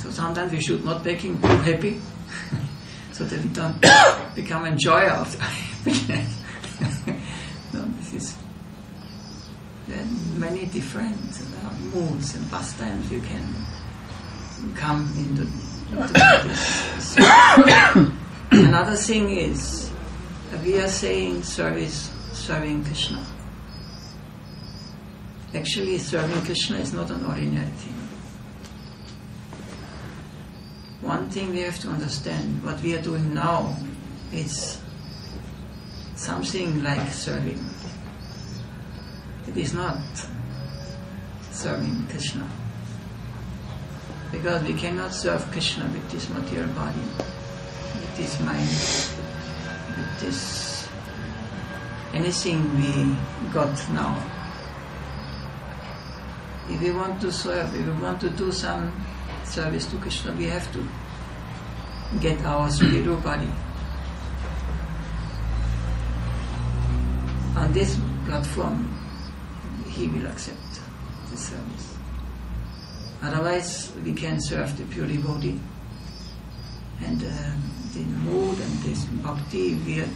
So sometimes we should not make him too happy, so that we don't become enjoyer of happiness. No, this is many different moods and pastimes you can come into this. Another thing is, we are saying serving Krishna. Actually, serving Krishna is not an ordinary thing. One thing we have to understand, what we are doing now, it's something like serving. It is not serving Krishna. Because we cannot serve Krishna with this material body, with this mind, with this anything we got now. If we want to serve, if we want to do some service to Krishna, we have to get our spiritual body. On this platform, he will accept the service. Otherwise, we can serve the pure devotee. And the mood and this bhakti we are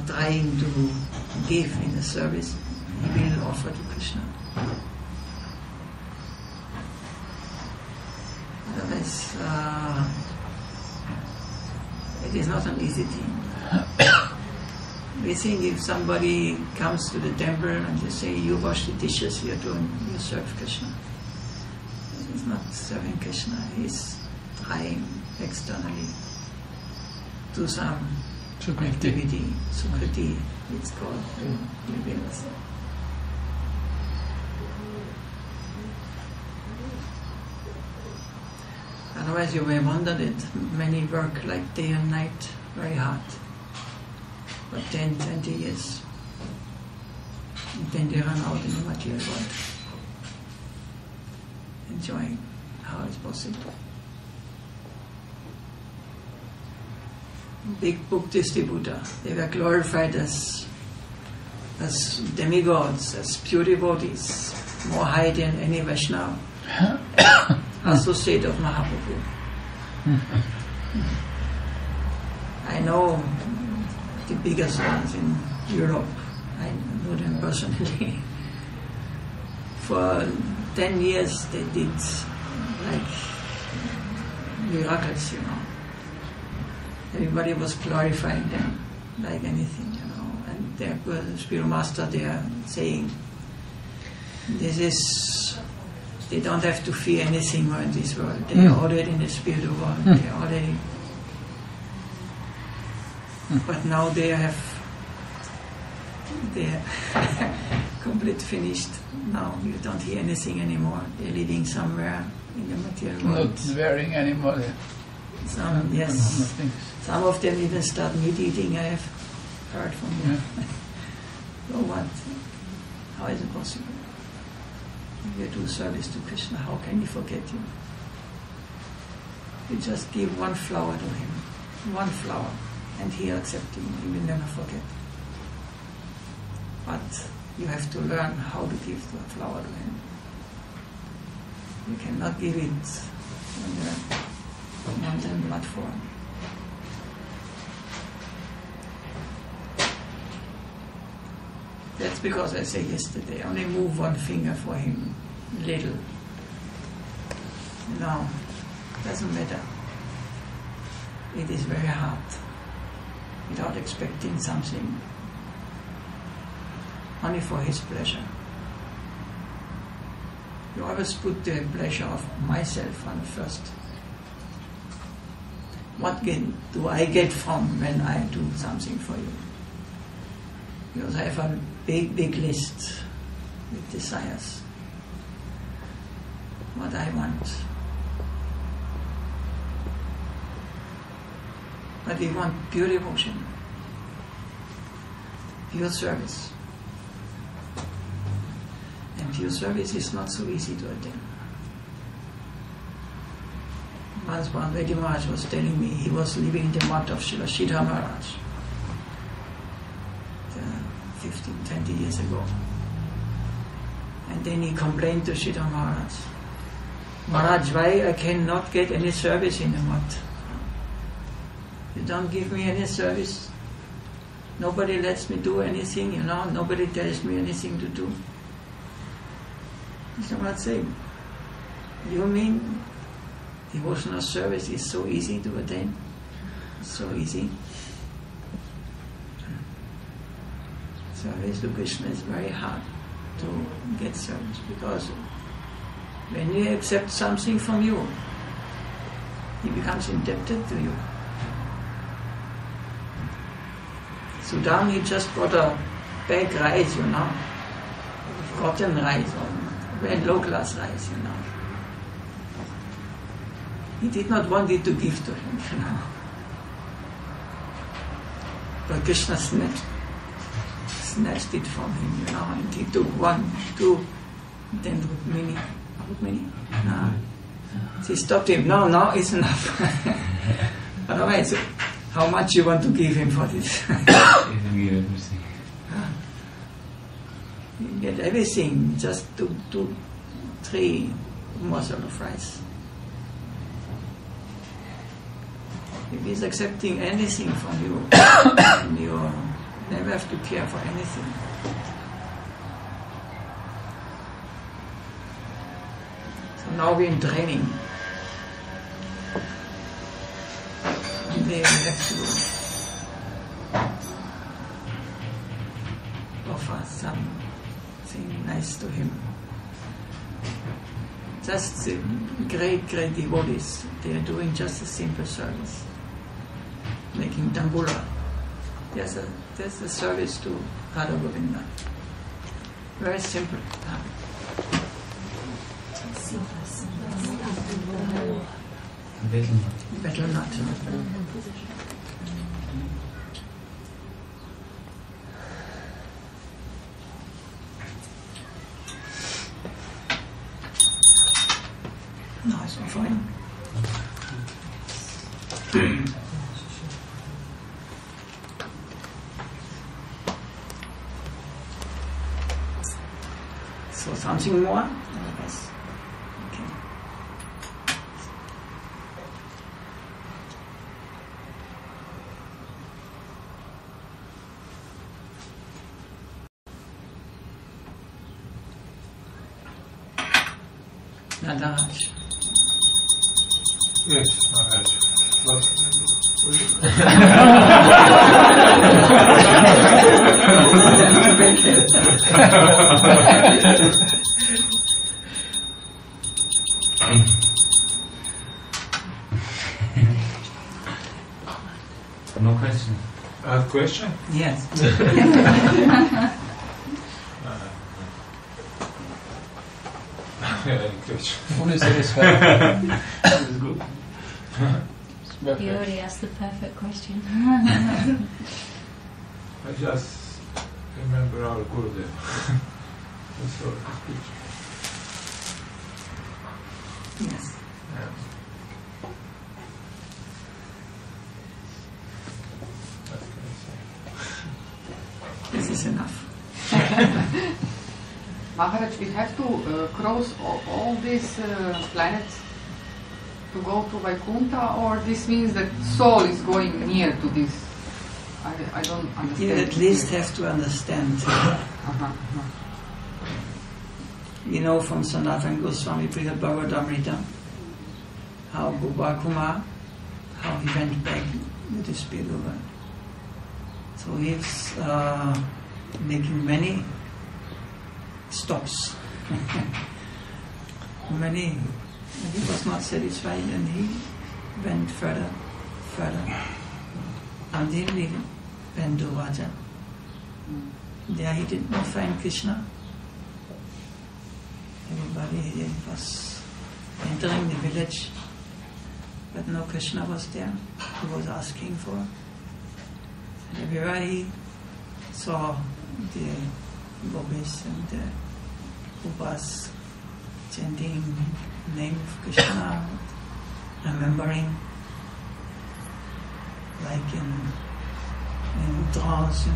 trying to give in the service, we will offer to Krishna. Otherwise, it is not an easy thing. We think if somebody comes to the temple and they say, you wash the dishes, you serve Krishna. He's not serving Krishna, he's trying externally to some activity, sukriti, it's called. Otherwise you may wonder that many work like day and night, very hard. For 10, 20 years. And then they run out in the material world. Enjoying how it's possible. Big book distributor, they were glorified as demigods, as pure devotees, more high than any Vaishnava, associate of Mahaprabhu. I know the biggest ones in Europe, I know them personally. For 10 years they did like miracles, Everybody was glorifying them like anything, And their spiritual master, they are saying, they don't have to fear anything more in this world. They are already in the spiritual world. They are already. But now they are complete finished. Now you don't hear anything anymore. They're living somewhere in the material world. Not wearing anymore. Some of them even start meat eating, I have heard from them. So what? How is it possible? You do service to Krishna, how can he forget you? You just give one flower to him, one flower, and he accepts you, he will never forget. But you have to learn how to give the flower to him. You cannot give it on the mountain platform. That's because I said yesterday, only move one finger for him, little. No, doesn't matter. It is very hard, without expecting something, only for his pleasure. You always put the pleasure of myself on first. What do I get from when I do something for you? Because I have a big list with desires. What I want. But we want pure devotion, pure service. And pure service is not so easy to attain. Once Bhante Maharaj was telling me, he was living in the mud of Sripad Maharaj 15, 20 years ago. And then he complained to Sridhar Maharaj. Maharaj, why I cannot get any service in the mud? You don't give me any service. Nobody lets me do anything, nobody tells me anything to do. Sridhar Maharaj said, you mean devotional service is so easy to attain? It's so easy. Service to Krishna is very hard to get service, because when you accept something from you, he becomes indebted to you. Sudan, he just got a bag rice, cotton rice, or very low class rice, He did not want it to give to him, But Krishna snatched it from him, and he took 1, 2, then Rukmini. She stopped him. No, it's enough. Otherwise, how much you want to give him for this? You get everything, just 2, 3 morsels of rice. If he's accepting anything from you, you never have to care for anything. So now we're in training. And then we have to offer something nice to him. Just the great devotees, they are doing just a simple service. Making tambula. There's a service to Radha Govinda. Very simple. Better not. No, it's fine. So something more? Yes. Okay. Nadaraj. Yes, Maharaj. No question. Question? Yes. Fully satisfied. This is good. You already asked the perfect question. I just remember our Gurudev. That's all his picture. Yes. What can I say? This is enough. Maharaj, we have to cross all these planets to go to Vaikuntha, or this means that soul is going near to this? I don't understand. You at least have to understand. You know from Sanatana Goswami Prithad Bhagavatamrita how Gopal Kumar, how he went back with his spiritual world. So he's making many stops. Many. He was not satisfied and he went further. Until he went to Raja. There he did not find Krishna. Everybody was entering the village, but no Krishna was there. He was asking for. And everybody saw the gopis and the upas chanting the name of Krishna, remembering, like in trance,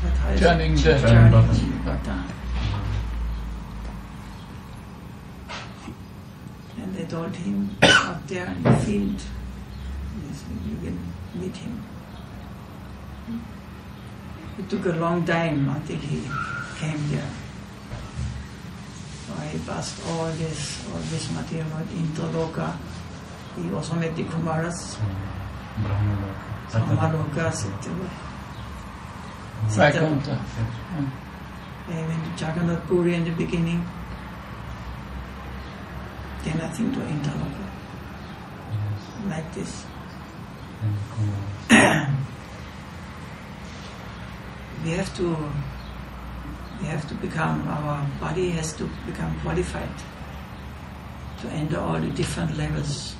But I Turning the Turning button. And they told him out there in the field, you will meet him. It took a long time until he came there. So he passed all this material in Interloka. He also met the Kumaras, Brahmaloka, Vaikuntha. They went to Jagannath Puri in the beginning. Then I think to Interloka. Like this. We have to become, our body has to become qualified to enter all the different levels